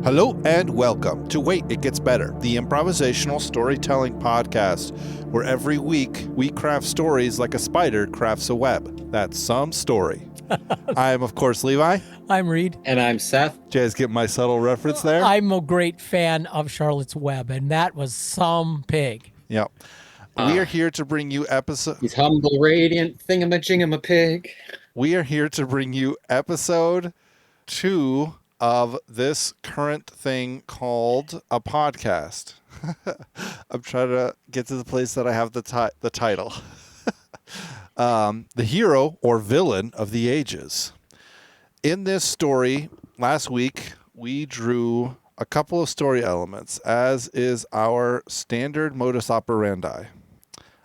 Hello and welcome to Wait, It Gets Better, the improvisational storytelling podcast, where every week we craft stories like a spider crafts a web. That's some story. I am, of course, Levi. I'm Reed. And I'm Seth. Did you guys get my subtle reference there? I'm a great fan of Charlotte's Web, and that was some pig. Yep. We are here to bring you He's humble, radiant, thingamajingamapig. We are here to bring you episode 2 of this current thing called a podcast. I'm trying to get to the place that I have the title. The hero or villain of the ages. In this story, last week, we drew a couple of story elements, as is our standard modus operandi.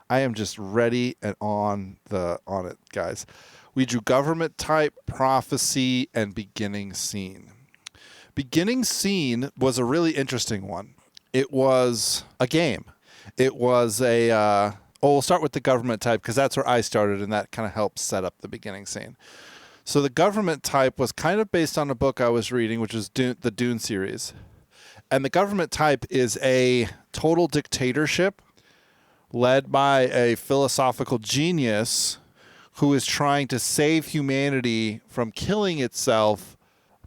I am just ready and on it, guys. We drew government type, prophecy, and beginning scene. Beginning scene was a really interesting one. It was a game. It was we'll start with the government type because that's where I started, and that kind of helps set up the beginning scene. So the government type was kind of based on a book I was reading, which is the Dune series. And the government type is a total dictatorship led by a philosophical genius who is trying to save humanity from killing itself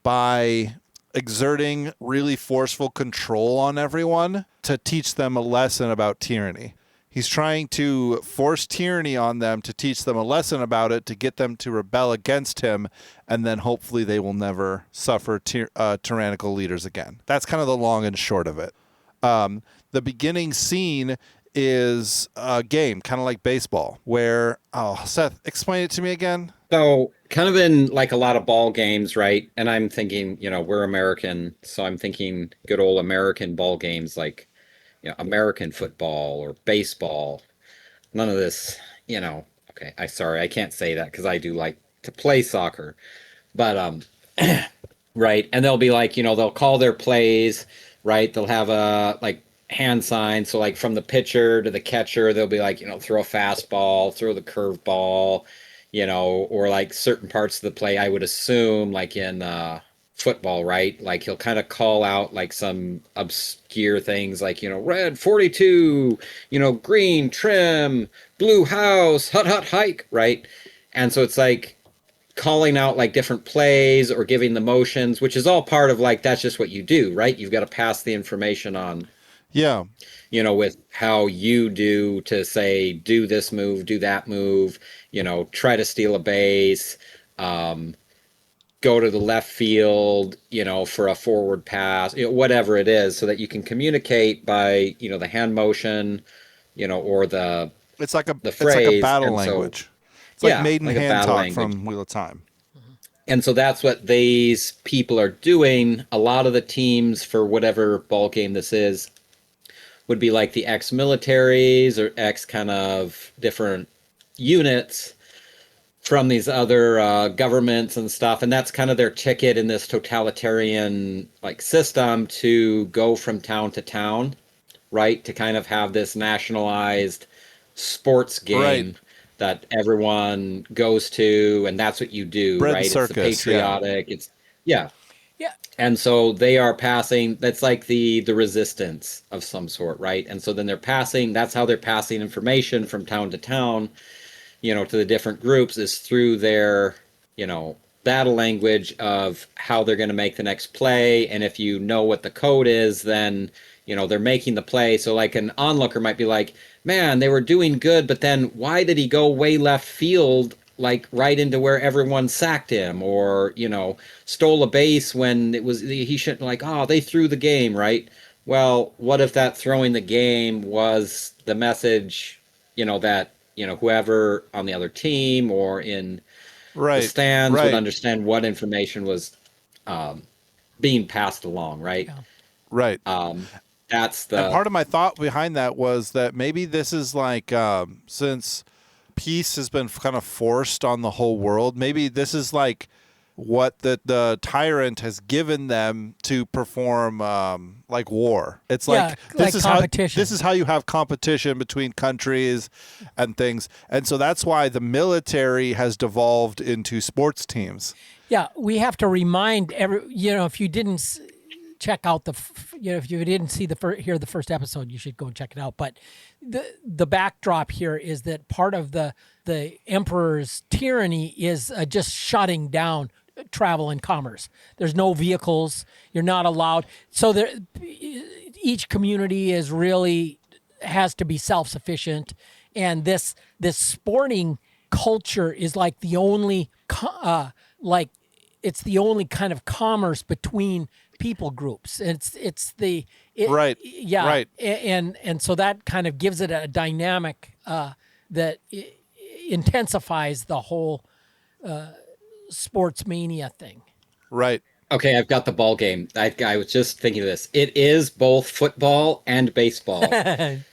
by exerting really forceful control on everyone to teach them a lesson about tyranny. He's trying to force tyranny on them to teach them a lesson about it, to get them to rebel against him, and then hopefully they will never suffer tyrannical leaders again. That's kind of the long and short of it. The beginning scene is a game, kind of like baseball, where, Seth, explain it to me again. So kind of in like a lot of ball games, right? And I'm thinking, we're American, so I'm thinking good old American ball games like, American football or baseball. None of this, okay, I can't say that because I do like to play soccer. But, right, and they'll be like, they'll call their plays, right? They'll have a, like, hand sign. So, like, from the pitcher to the catcher, they'll be like, throw a fastball, throw the curveball, or like certain parts of the play, I would assume, like in football, right? Like he'll kind of call out like some obscure things like, red 42, green trim, blue house, hut hike, right? And so it's like calling out like different plays or giving the motions, which is all part of like, that's just what you do, right? You've got to pass the information on. Yeah. With how you do to say, do this move, do that move, try to steal a base, go to the left field, for a forward pass, whatever it is, so that you can communicate by, the hand motion, or the It's like a phrase. battle language. It's like maiden like hand talk language from Wheel of Time. And so that's what these people are doing. A lot of the teams for whatever ball game this is would be like the ex-militaries or ex kind of different units from these other governments and stuff. And that's kind of their ticket in this totalitarian like system to go from town to town, right? To kind of have this nationalized sports game, right, that everyone goes to. And that's what you do, Bread right? Circus, it's the patriotic. Yeah. It's, yeah. And so they are passing, that's like the resistance of some sort, right? And so then that's how they're passing information from town to town, to the different groups, is through their, battle language of how they're going to make the next play. And if you know what the code is, then, they're making the play. So like an onlooker might be like, man, they were doing good, but then why did he go way left field, like right into where everyone sacked him, or, stole a base when he shouldn't, like, they threw the game, right? Well, what if that throwing the game was the message, that, whoever on the other team or in the stands would understand what information was being passed along, right? Yeah. Right. That's the... And part of my thought behind that was that maybe this is like, since peace has been kind of forced on the whole world, maybe this is like what the tyrant has given them to perform like war. It's like this is competition. This is how you have competition between countries and things. And so that's why the military has devolved into sports teams. Yeah, we have to remind if you didn't check out if you didn't see hear the first episode, you should go and check it out. But the backdrop here is that part of the emperor's tyranny is just shutting down travel and commerce. There's no vehicles. You're not allowed. So each community has to be self-sufficient, and this sporting culture is like the only it's the only kind of commerce between people groups. Right. Yeah. Right. And so that kind of gives it a dynamic that intensifies the whole sports mania thing. Right. Okay, I've got the ball game. I was just thinking of this. It is both football and baseball.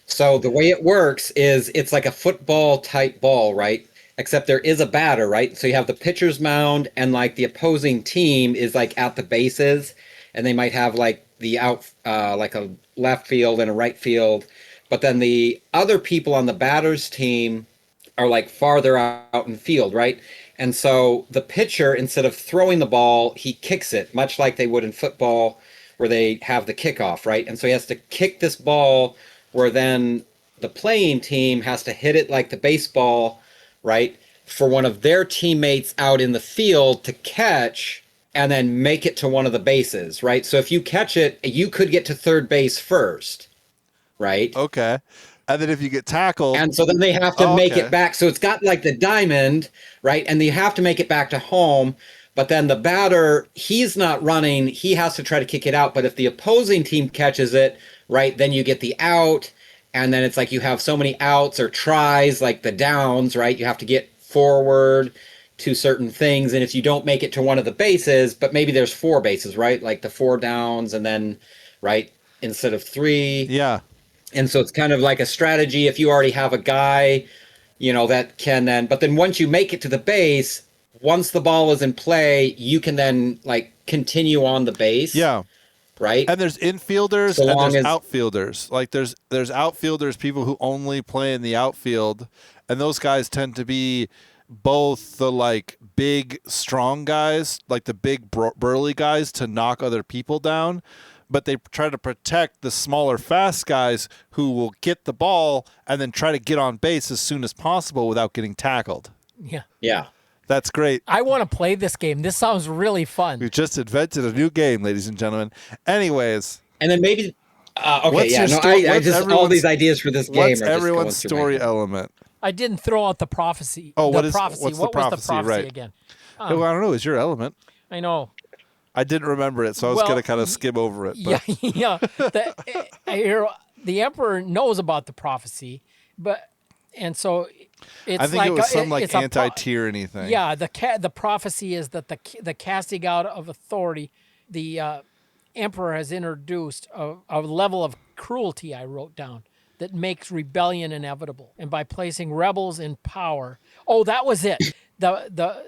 So the way it works is it's like a football type ball, right? Except there is a batter, right? So you have the pitcher's mound, and like the opposing team is like at the bases, and they might have like the out, like a left field and a right field. But then the other people on the batter's team are like farther out in field, right? And so the pitcher, instead of throwing the ball, he kicks it, much like they would in football, where they have the kickoff, right? And so he has to kick this ball, where then the playing team has to hit it like the baseball, right, for one of their teammates out in the field to catch and then make it to one of the bases, right? So if you catch it, you could get to third base first, right? Okay. And then if you get tackled. And so then they have to make it back. So it's got like the diamond, right? And you have to make it back to home. But then the batter, he's not running. He has to try to kick it out. But if the opposing team catches it, right, then you get the out. And then it's like you have so many outs or tries, like the downs, right? You have to get forward to certain things. And if you don't make it to one of the bases, but maybe there's 4 bases, right? Like the 4 downs and then, right, instead of 3. Yeah. And so it's kind of like a strategy if you already have a guy, that can then, but then once you make it to the base, once the ball is in play, you can then like continue on the base. Yeah. Right. And there's infielders and there's outfielders. Like there's outfielders, people who only play in the outfield, and those guys tend to be both the like big strong guys, like the big burly guys to knock other people down, but they try to protect the smaller fast guys who will get the ball and then try to get on base as soon as possible without getting tackled. Yeah. Yeah. That's great. I want to play this game. This sounds really fun. We've just invented a new game, ladies and gentlemen. Anyways. And then maybe, okay, what's yeah, no, I just, all these ideas for this game what's are just everyone's story element? I didn't throw out the prophecy. Oh, what's the prophecy? What was the prophecy, right. Again? Well, I don't know. It's your element. I know. I didn't remember it, so I was going to kind of skim over it. But. Yeah. The emperor knows about the prophecy, and so it's I think like it was some it's anti-tyranny thing. Yeah, the prophecy is that the casting out of authority, the emperor has introduced a level of cruelty, I wrote down, that makes rebellion inevitable, and by placing rebels in power. Oh, that was it.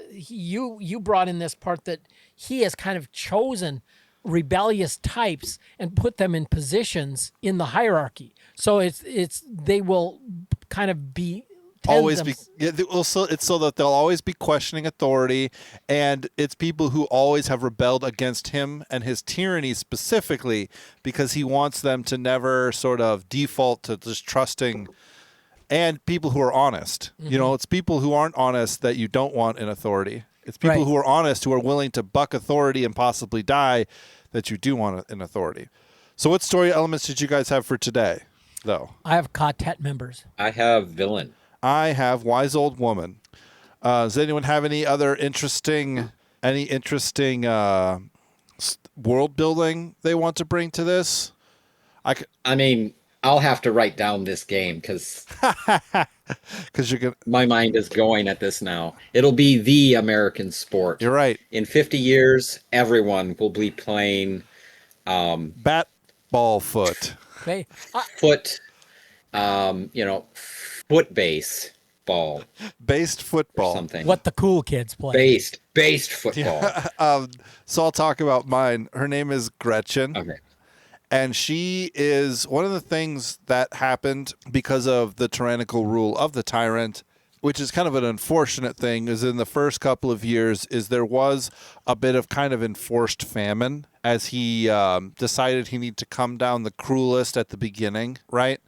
You brought in this part that he has kind of chosen rebellious types and put them in positions in the hierarchy. So they will kind of be always be. It's so that they'll always be questioning authority, and it's people who always have rebelled against him and his tyranny specifically because he wants them to never sort of default to just trusting. And people who are honest. Mm-hmm. It's people who aren't honest that you don't want in authority. It's people who are honest, who are willing to buck authority and possibly die, that you do want in authority. So what story elements did you guys have for today, though? I have Ka-tet members. I have villain. I have wise old woman. Does anyone have any other interesting world building they want to bring to this? I mean, I'll have to write down this game because my mind is going at this now. It'll be the American sport. You're right. In 50 years, everyone will be playing bat ball foot. Okay. Foot, foot base ball. Based football. Or something. What the cool kids play. Based football. Yeah. So I'll talk about mine. Her name is Gretchen. Okay. And she is one of the things that happened because of the tyrannical rule of the tyrant which is kind of an unfortunate thing, is in the first couple of years is there was a bit of kind of enforced famine as he decided he needed to come down the cruelest at the beginning, right?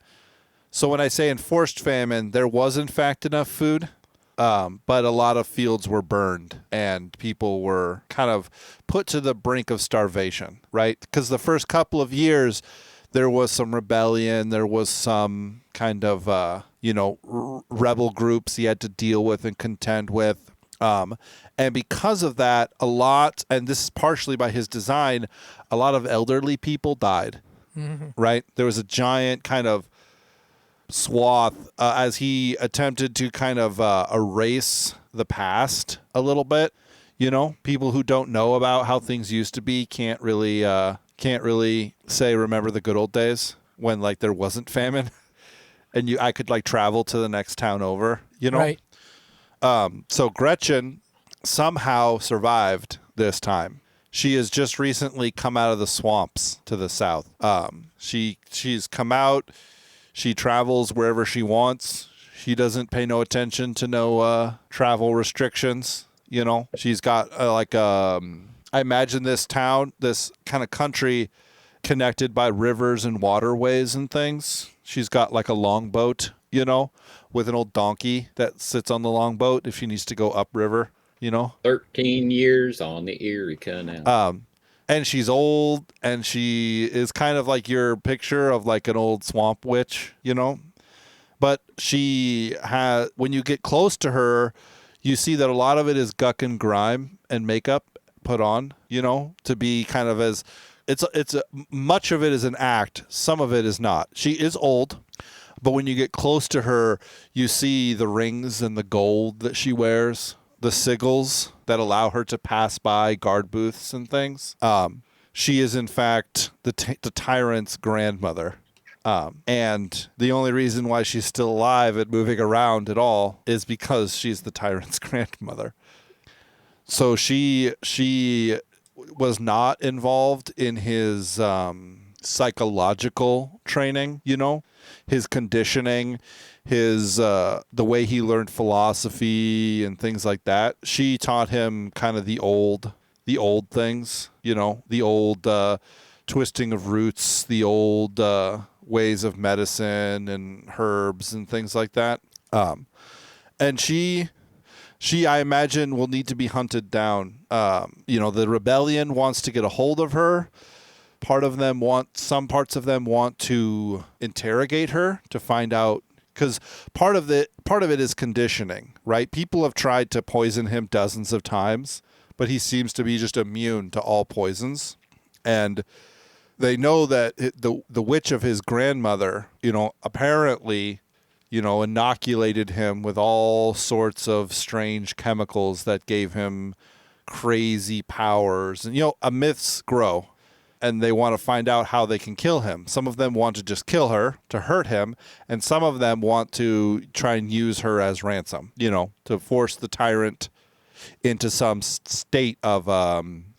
So when I say enforced famine, there was in fact enough food, but a lot of fields were burned and people were kind of put to the brink of starvation, right? Because the first couple of years, there was some rebellion, there was some kind of, rebel groups he had to deal with and contend with. And because of that, a lot, and this is partially by his design, a lot of elderly people died, right? There was a giant kind of swath as he attempted to kind of erase the past a little bit. People who don't know about how things used to be can't really say remember the good old days when like there wasn't famine and I could like travel to the next town over. Right. So Gretchen somehow survived this time. She has just recently come out of the swamps to the south. She's come out. She travels wherever she wants. She doesn't pay no attention to no travel restrictions. She's got I imagine this town, this kind of country connected by rivers and waterways and things. She's got like a longboat, with an old donkey that sits on the longboat if she needs to go upriver, 13 years on the Erie Canal. And she's old, and she is kind of like your picture of like an old swamp witch, But when you get close to her, you see that a lot of it is guck and grime and makeup put on, to be kind of as much of it is an act. Some of it is not. She is old, but when you get close to her, you see the rings and the gold that she wears, the sigils that allow her to pass by guard booths and things. She is, in fact, the tyrant's grandmother. And the only reason why she's still alive and moving around at all is because she's the tyrant's grandmother. So she was not involved in his psychological training, his conditioning, his the way he learned philosophy and things like that. She taught him kind of the old things, the old twisting of roots, the old ways of medicine and herbs and things like that. And she I imagine will need to be hunted down. The rebellion wants to get a hold of her. Some parts of them want to interrogate her to find out, because part of it is conditioning, right? People have tried to poison him dozens of times, but he seems to be just immune to all poisons. And they know that the witch of his grandmother, apparently, inoculated him with all sorts of strange chemicals that gave him crazy powers. And, myths grow, and they want to find out how they can kill him. Some of them want to just kill her to hurt him, and some of them want to try and use her as ransom, to force the tyrant into some state of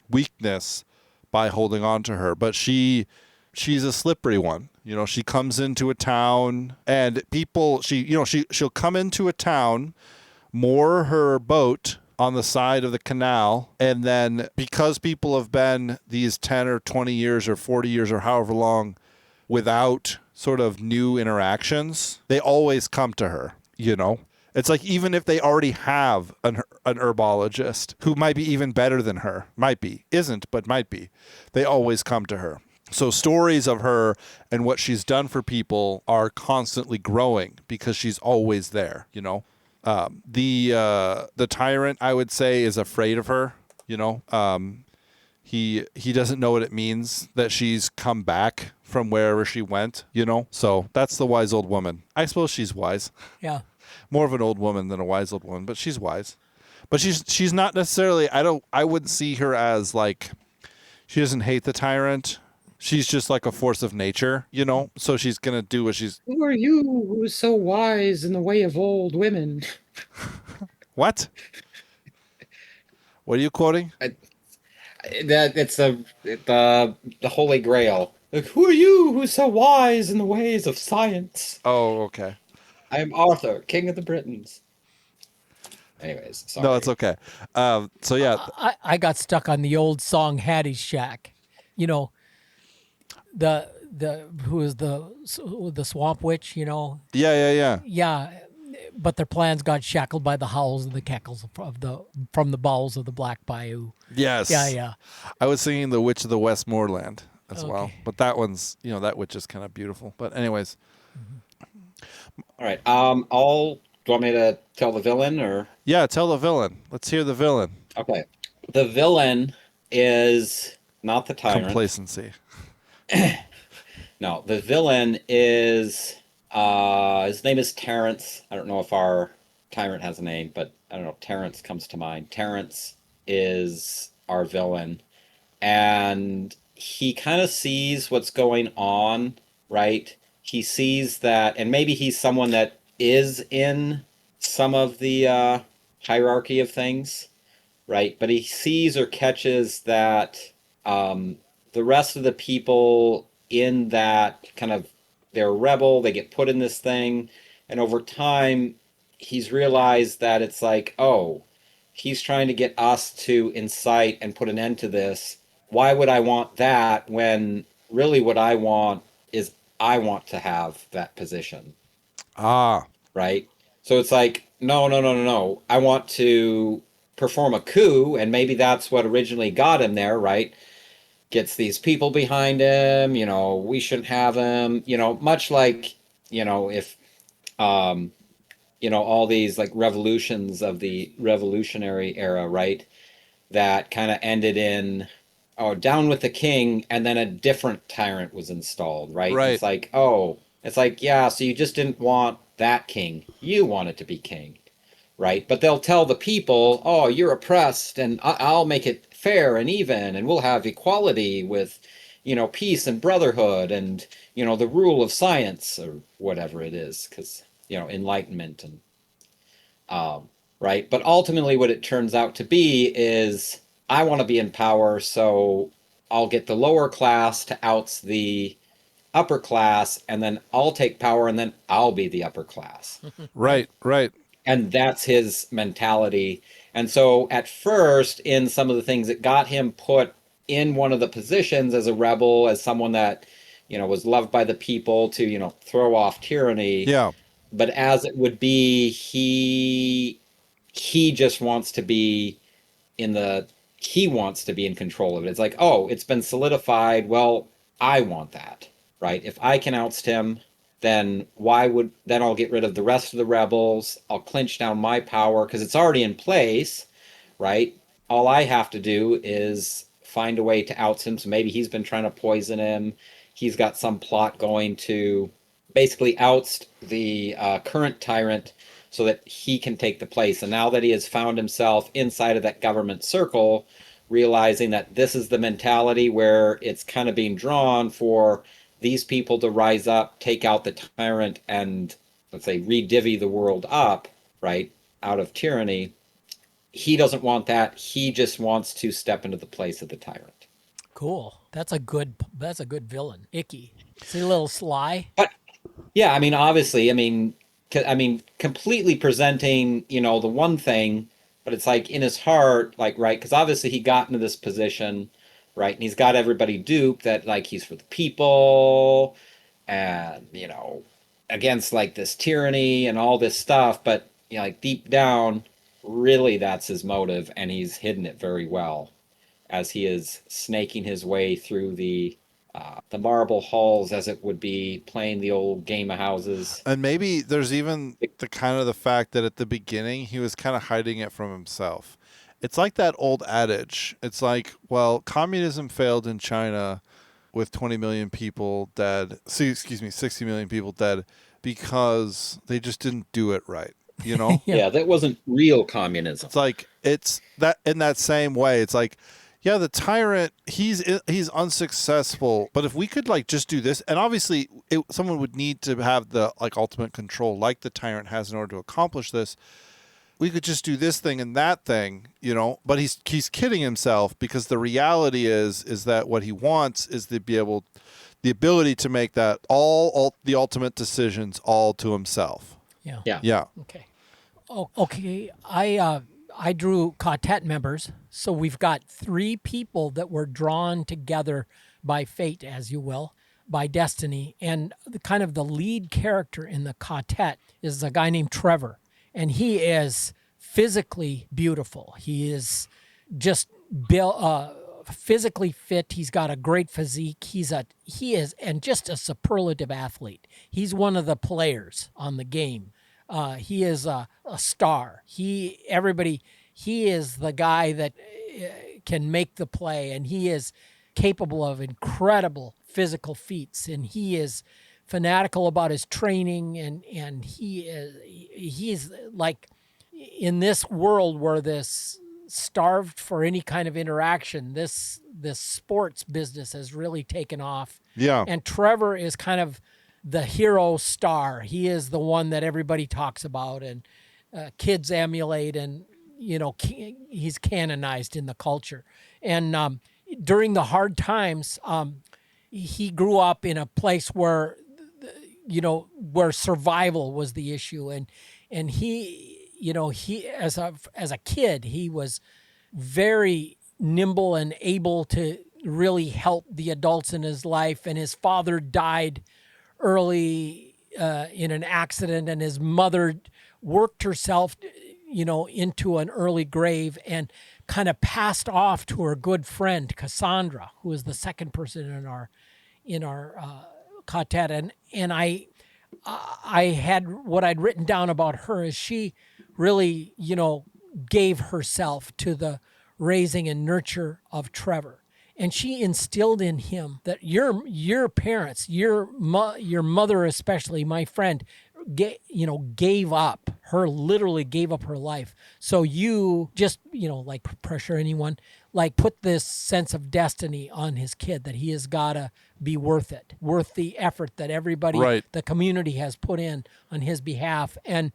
weakness by holding on to her. But she's a slippery one. She comes into a town, and she'll come into a town, moor her boat on the side of the canal, and then because people have been these 10 or 20 years or 40 years or however long without sort of new interactions, they always come to her, It's like even if they already have an herbologist who might be even better than her, isn't, but might be, they always come to her. So stories of her and what she's done for people are constantly growing because she's always there, The tyrant, I would say, is afraid of her, He doesn't know what it means that she's come back from wherever she went, So that's the wise old woman. I suppose she's wise. Yeah. More of an old woman than a wise old woman, but she's wise. But she's not necessarily, I wouldn't see her as like, she doesn't hate the tyrant. She's just like a force of nature, so she's going to do what she's... Who are you who's so wise in the way of old women? What? What are you quoting? It's the Holy Grail. Like, who are you who's so wise in the ways of science? Oh, okay. I am Arthur, King of the Britons. Anyways, sorry. No, it's okay. So yeah, I got stuck on the old song Hattie's Shack. You know, the who is the swamp witch, you know? yeah. Yeah, but their plans got shackled by the howls and the cackles from the bowels of the Black Bayou. Yes. Yeah. I was singing The Witch of the Westmoreland as well. Okay. But that one's, that witch is kind of beautiful. But anyways. All right. Do you want me to tell the villain or? Yeah, tell the villain. Let's hear the villain. Okay. The villain is not the tyrant. Complacency. No, the villain is his name is Terrence. I don't know if our tyrant has a name, but I don't know. Terrence comes to mind. Terrence is our villain, and he kind of sees what's going on, right? He sees that, and maybe he's someone that is in some of the hierarchy of things, right? But he sees or catches that the rest of the people in that kind of, they're a rebel, they get put in this thing, and over time he's realized that it's like, oh, he's trying to get us to incite and put an end to this. Why would I want that when really what I want is I want to have that position? Right? So it's like, no. I want to perform a coup, and maybe that's what originally got him there, right? Gets these people behind him, we shouldn't have him, much like, if, all these like revolutions of the revolutionary era, right? That kind of ended in, oh, down with the king, and then a different tyrant was installed, right? Right. It's like, yeah, so you just didn't want that king. You wanted to be king, right? But they'll tell the people, oh, you're oppressed, and I'll make it fair and even, and we'll have equality with, peace and brotherhood and, the rule of science or whatever it is, because, enlightenment and, right? But ultimately what it turns out to be is I want to be in power, so I'll get the lower class to oust the upper class, and then I'll take power, and then I'll be the upper class. Right. And that's his mentality. And so at first, in some of the things that got him put in one of the positions as a rebel, as someone that, was loved by the people to, throw off tyranny. Yeah. But as it would be, he just wants to be he wants to be in control of it. It's like, oh, it's been solidified. Well, I want that, right? If I can oust him, then I'll get rid of the rest of the rebels. I'll clinch down my power because it's already in place, right? All I have to do is find a way to oust him. So maybe he's been trying to poison him. He's got some plot going to basically oust the current tyrant so that he can take the place. And now that he has found himself inside of that government circle, realizing that this is the mentality where it's kind of being drawn for these people to rise up, take out the tyrant, and let's say redivvy the world up, right, out of tyranny. He doesn't want that. He just wants to step into the place of the tyrant. Cool. That's a good villain. Icky. Is he a little sly? But yeah, obviously, completely presenting, the one thing, but it's like in his heart, like, right, because obviously he got into this position, right, and he's got everybody duped that, like, he's for the people and, against, like, this tyranny and all this stuff, but, like, deep down, really that's his motive, and he's hidden it very well as he is snaking his way through the marble halls, as it would be, playing the old game of houses. And maybe there's even the fact that at the beginning he was kind of hiding it from himself. It's like that old adage. It's like, well, communism failed in China with 20 million people dead. 60 million people dead because they just didn't do it right. Yeah, that wasn't real communism. It's like, it's that in that same way. It's like, yeah, the tyrant, he's unsuccessful, but if we could like just do this, and obviously someone would need to have the like ultimate control like the tyrant has in order to accomplish this. We could just do this thing and that thing, but he's kidding himself, because the reality is that what he wants is the ability to make that all the ultimate decisions all to himself. Yeah. Yeah. Yeah. Okay. Oh, okay. I drew Ka-tet members, so we've got 3 people that were drawn together by fate, as you will, by destiny, and kind of the lead character in the Ka-tet is a guy named Trevor, and he is physically beautiful. He is just built. Physically fit. He's got a great physique. He is and just a superlative athlete. He's one of the players on the game. He is a star. He is the guy that can make the play, and he is capable of incredible physical feats, and he is fanatical about his training, and he's like in this world where this starved for any kind of interaction, this sports business has really taken off. Yeah. And Trevor is kind of the hero star. He is the one that everybody talks about and kids emulate, and he's canonized in the culture. And during the hard times, he grew up in a place where where survival was the issue, and he as a kid, he was very nimble and able to really help the adults in his life. And his father died early in an accident, and his mother worked herself, into an early grave and kind of passed off to her good friend Cassandra, who is the second person in our Ka-tet. And I had what I'd written down about her is she really, gave herself to the raising and nurture of Trevor. And she instilled in him that your parents, your mother especially, my friend, gave up literally gave up her life. So you just, like pressure anyone, like put this sense of destiny on his kid that he has got to be worth the effort that everybody, Right. the community has put in on his behalf. And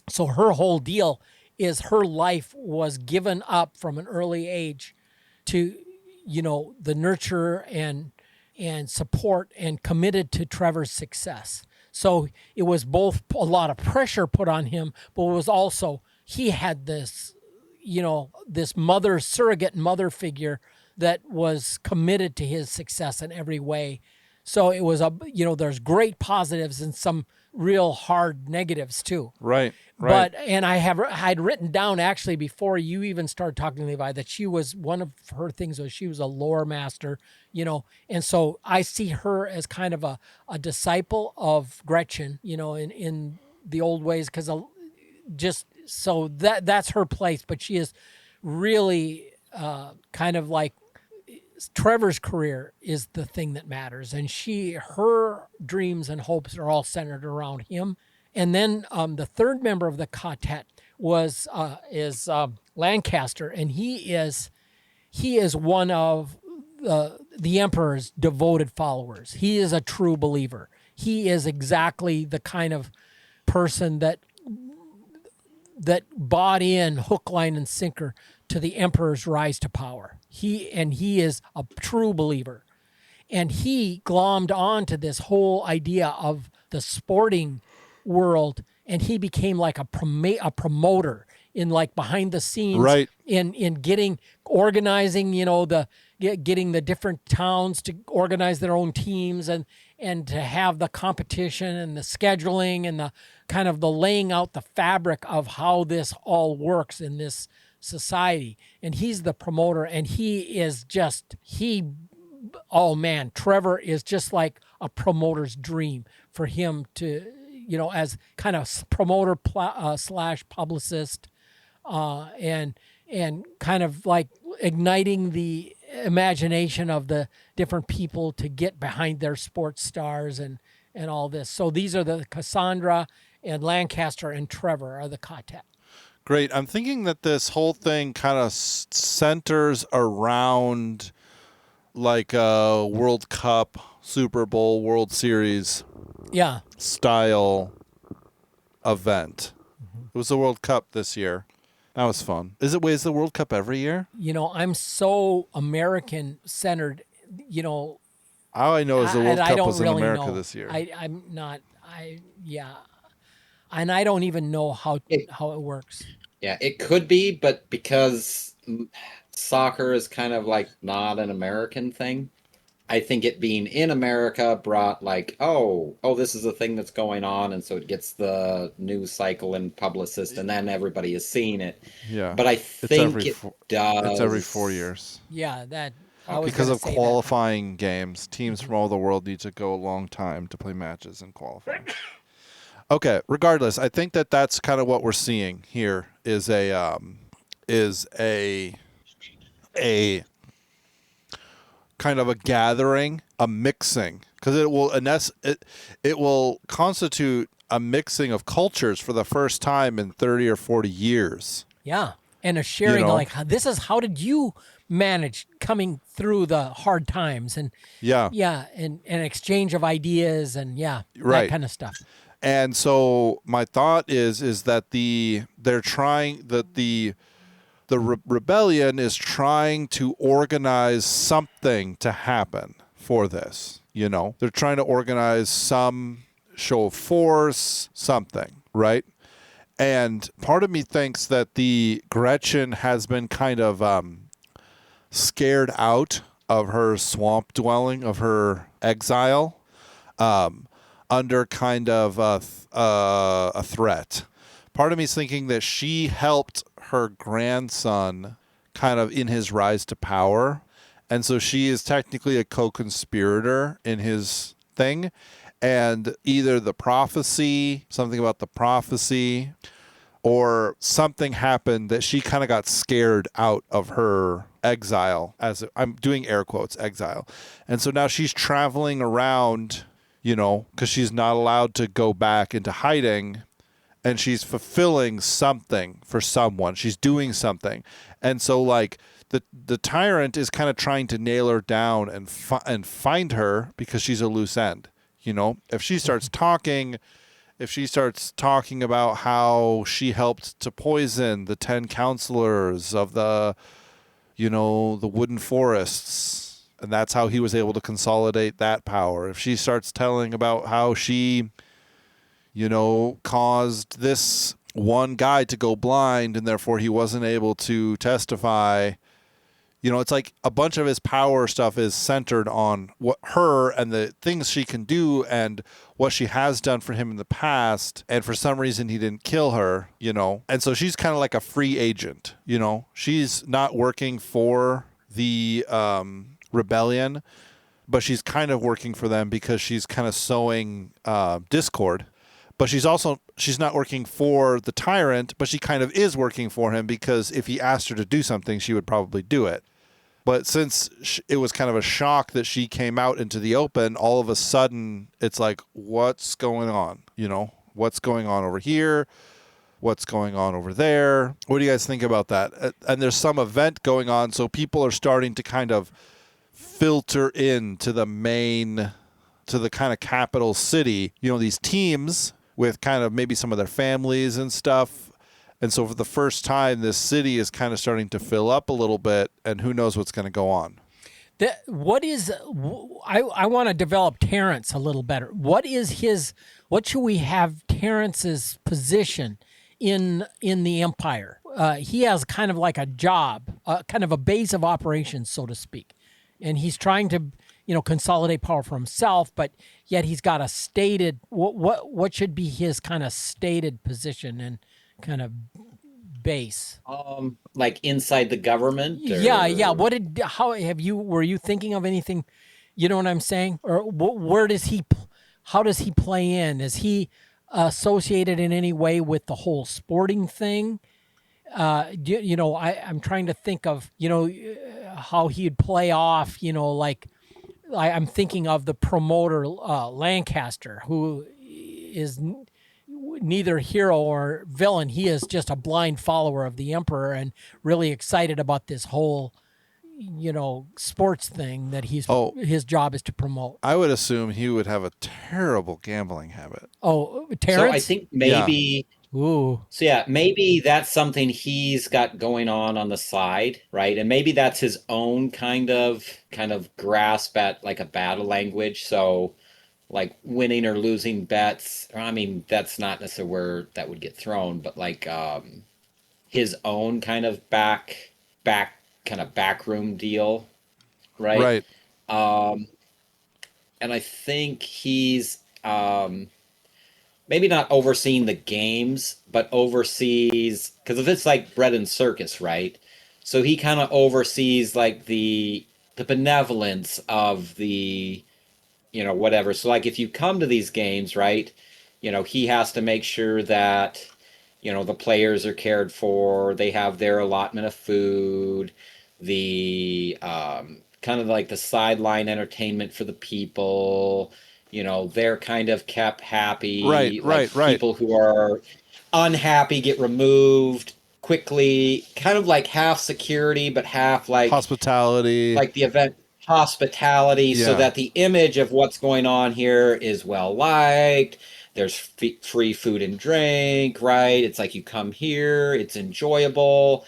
so her whole deal is her life was given up from an early age to, the nurture and support and committed to Trevor's success. So it was both a lot of pressure put on him, but it was also, he had this, this surrogate mother figure that was committed to his success in every way. So it was there's great positives and some real hard negatives too. Right. But I'd written down actually before you even started talking to Levi that she was, one of her things was she was a lore master, and so I see her as kind of a disciple of Gretchen, in the old ways, because just so that's her place. But she is really kind of like Trevor's career is the thing that matters, and her dreams and hopes are all centered around him. And then the third member of the Ka-tet is Lancaster, and he is one of the Emperor's devoted followers. He is a true believer. He is exactly the kind of person that bought in hook, line, and sinker to the Emperor's rise to power. He is a true believer, and he glommed on to this whole idea of the sporting world, and he became like a promoter in like behind the scenes, Right. in organizing, getting the different towns to organize their own teams and to have the competition and the scheduling and the kind of the laying out the fabric of how this all works in this society. And he's the promoter, and oh man, Trevor is just like a promoter's dream for him to, as kind of promoter slash publicist, and kind of like igniting the imagination of the different people to get behind their sports stars and all this. So these are the Cassandra and Lancaster and Trevor are the Ka-tet. Great. I'm thinking that this whole thing kind of centers around like a World Cup, Super Bowl, World Series style event. It was the World Cup this year. That was fun. Is the World Cup every year? I'm so American centered, All I know is the World Cup was in really America know. this year. I'm not. and I don't even know how It, it works. yeah, it could be, but because soccer is kind of like not an American thing, I think it being in America brought like, oh, this is a thing that's going on, and so it gets the news cycle and publicist, and then everybody is seeing it. Yeah. But I It's every think it it's every 4 does. years. Yeah, that I Okay. was Because gonna of say qualifying games, teams Mhm. from all over the world need to go a long time to play matches and qualify. Okay, regardless, I think that that's kind of what we're seeing here is a kind of a gathering, a mixing, because it will constitute a mixing of cultures for the first time in 30 or 40 years. Yeah, and a sharing know? like this is how did you manage coming through the hard times and Yeah, yeah, and an exchange of ideas and yeah, that right. kind of stuff. And so my thought is that they're trying that the rebellion is trying to organize something to happen for this. They're trying to organize some show of force, something, right? And part of me thinks that the Gretchen has been kind of scared out of her swamp dwelling, of her exile, under kind of a threat. Part of me is thinking that she helped her grandson kind of in his rise to power. And so she is technically a co-conspirator in his thing. And either something about the prophecy, or something happened that she kind of got scared out of her exile, as I'm doing air quotes, exile. And so now she's traveling around, because she's not allowed to go back into hiding, and she's fulfilling something for someone. She's doing something. And so like the tyrant is kind of trying to nail her down and find her because she's a loose end. If she starts talking about how she helped to poison the 10 counselors of the wooden forests, and that's how he was able to consolidate that power. If she starts telling about how she caused this one guy to go blind and therefore he wasn't able to testify. It's like a bunch of his power stuff is centered on her and the things she can do and what she has done for him in the past. And for some reason, he didn't kill her, And so she's kind of like a free agent, She's not working for the rebellion, but she's kind of working for them because she's kind of sowing discord. But she's not working for the tyrant, but she kind of is working for him because if he asked her to do something, she would probably do it. But since it was kind of a shock that she came out into the open, all of a sudden it's like, what's going on? What's going on over here? What's going on over there? What do you guys think about that? And there's some event going on, so people are starting to kind of filter in to the kind of capital city. These teams with kind of maybe some of their families and stuff. And so for the first time, this city is kind of starting to fill up a little bit, and who knows what's going to go on. I want to develop Terrence a little better. What should we have Terrence's position in the Empire? He has kind of like a job, kind of a base of operations, so to speak. And he's trying to, consolidate power for himself, but yet he's got a stated, what should be his kind of stated position and kind of base? Like inside the government? Or... Yeah. Were you thinking of anything? You know what I'm saying? Or how does he play in? Is he associated in any way with the whole sporting thing? I'm trying to think of, how he'd play off, I'm thinking of the promoter, Lancaster, who is neither hero or villain. He is just a blind follower of the Emperor and really excited about this whole, sports thing that his job is to promote. I would assume he would have a terrible gambling habit. Oh, Terrence? So I think maybe... Yeah. Ooh. So yeah, maybe that's something he's got going on the side, right? And maybe that's his own kind of grasp at like a battle language. So like winning or losing bets. I mean, that's not necessarily where that would get thrown, but like his own kind of back kind of backroom deal, right? Right. Um, and I think he's maybe not overseeing the games, but oversees, because if it's like bread and circus, right? So he kind of oversees like the benevolence of the, whatever. So like if you come to these games, right? He has to make sure that the players are cared for, they have their allotment of food, the kind of like the sideline entertainment for the people. They're kind of kept Right. happy. Like Right. Right. people who are unhappy get removed quickly, kind of like half security, but half Hospitality. like the event hospitality, so Yeah. that the image of what's going on here is well liked. There's free food and drink, right? It's like you come here, it's enjoyable.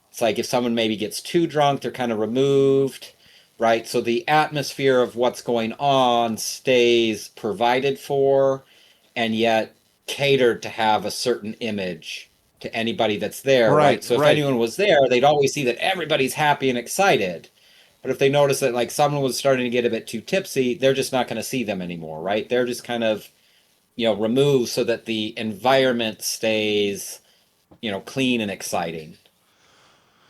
It's like if someone maybe gets too drunk, they're kind of removed, right? So the atmosphere of what's going on stays provided for, and yet catered to have a certain image to anybody that's there, Right. right? So if Right. anyone was there, they'd always see that everybody's happy and excited. But if they notice that like someone was starting to get a bit too tipsy, they're just not going to see them anymore, right? They're just kind of, removed so that the environment stays, clean and exciting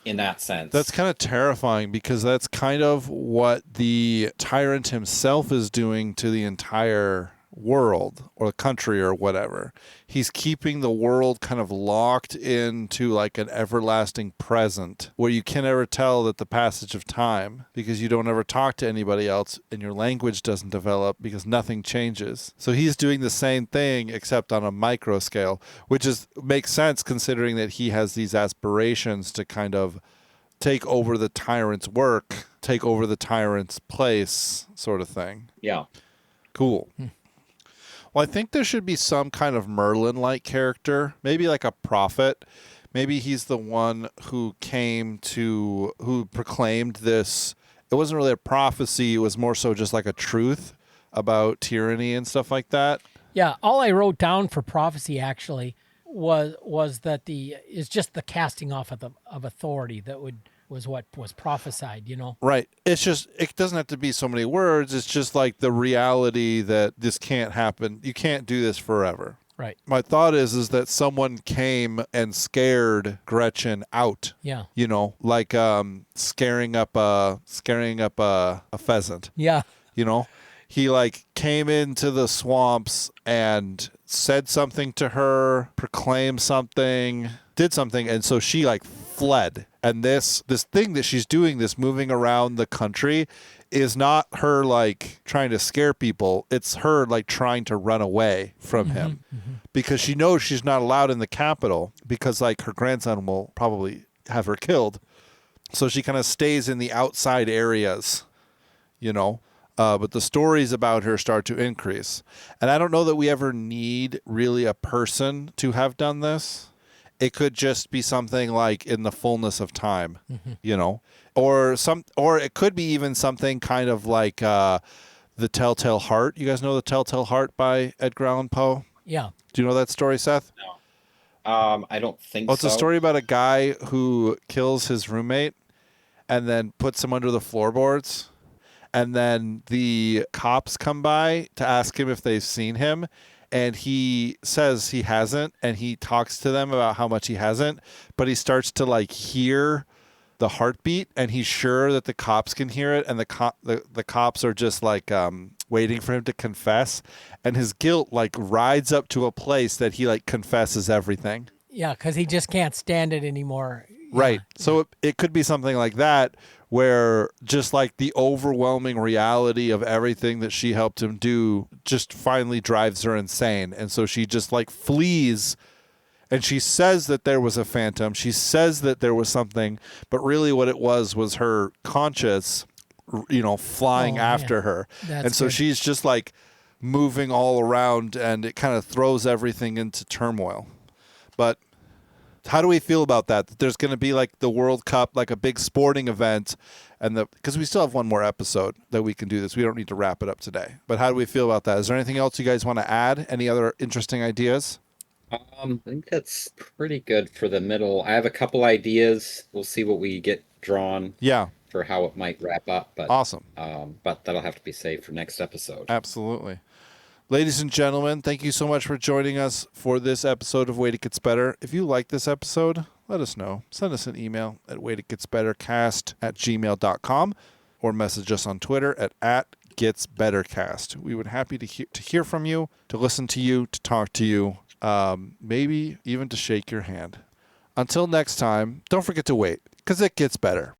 in that That's sense. kind of terrifying because that's kind of what the tyrant himself is doing to the entire world or country or whatever. He's keeping the world kind of locked into like an everlasting present where you can never tell that the passage of time because you don't ever talk to anybody else and your language doesn't develop because nothing changes. So he's doing the same thing except on a micro scale, which is makes sense considering that he has these aspirations to kind of take over the tyrant's work, take over the tyrant's place, sort of thing. Yeah. Cool. Well, I think there should be some kind of Merlin-like character, maybe like a prophet. Maybe he's the one who who proclaimed this. It wasn't really a prophecy. It was more so just like a truth about tyranny and stuff like that. Yeah, all I wrote down for prophecy actually was that is just the casting off of authority that was what was prophesied, Right. It's just, it doesn't have to be so many words. It's just like the reality that this can't happen. You can't do this forever. Right. My thought is that someone came and scared Gretchen out. Yeah. Like scaring up a pheasant. Yeah. He like came into the swamps and said something to her, proclaimed something, did something, and so she like fled. And this thing that she's doing, this moving around the country, is not her like trying to scare people. It's her like trying to run away from him because she knows she's not allowed in the capital because like her grandson will probably have her killed. So she kind of stays in the outside areas, but the stories about her start to increase. And I don't know that we ever need really a person to have done this. It could just be something like in the fullness of time, or it could be even something kind of like The Telltale Heart. You guys know The Telltale Heart by Edgar Allan Poe? Yeah. Do you know that story, Seth? No. I don't think so. It's a story about a guy who kills his roommate and then puts him under the floorboards. And then the cops come by to ask him if they've seen him. And he says he hasn't. And he talks to them about how much he hasn't. But he starts to like hear the heartbeat. And he's sure that the cops can hear it. And the cops are just like waiting for him to confess. And his guilt like rides up to a place that he like confesses everything. Yeah, because he just can't stand it anymore. Right. So it could be something like that where just like the overwhelming reality of everything that she helped him do just finally drives her insane. And so she just like flees and she says that there was a phantom. She says that there was something, but really what it was her conscience, flying after her. That's so good. she's just like moving all around and it kind of throws everything into turmoil. But How do we feel about that? That there's going to be like the World Cup, like a big sporting event, and because we still have one more episode that we can do this. We don't need to wrap it up today. But how do we feel about that? Is there anything else you guys want to add? Any other interesting ideas? I think that's pretty good for the middle. I have a couple ideas. We'll see what we get drawn Yeah. for how it might wrap up. But Awesome. But that'll have to be saved for next episode. Absolutely. Ladies and gentlemen, thank you so much for joining us for this episode of Wait It Gets Better. If you like this episode, let us know. Send us an email at waititgetsbettercast@gmail.com or message us on Twitter at @getsbettercast. We would happy to hear from you, to listen to you, to talk to you, maybe even to shake your hand. Until next time, don't forget to wait, because it gets better.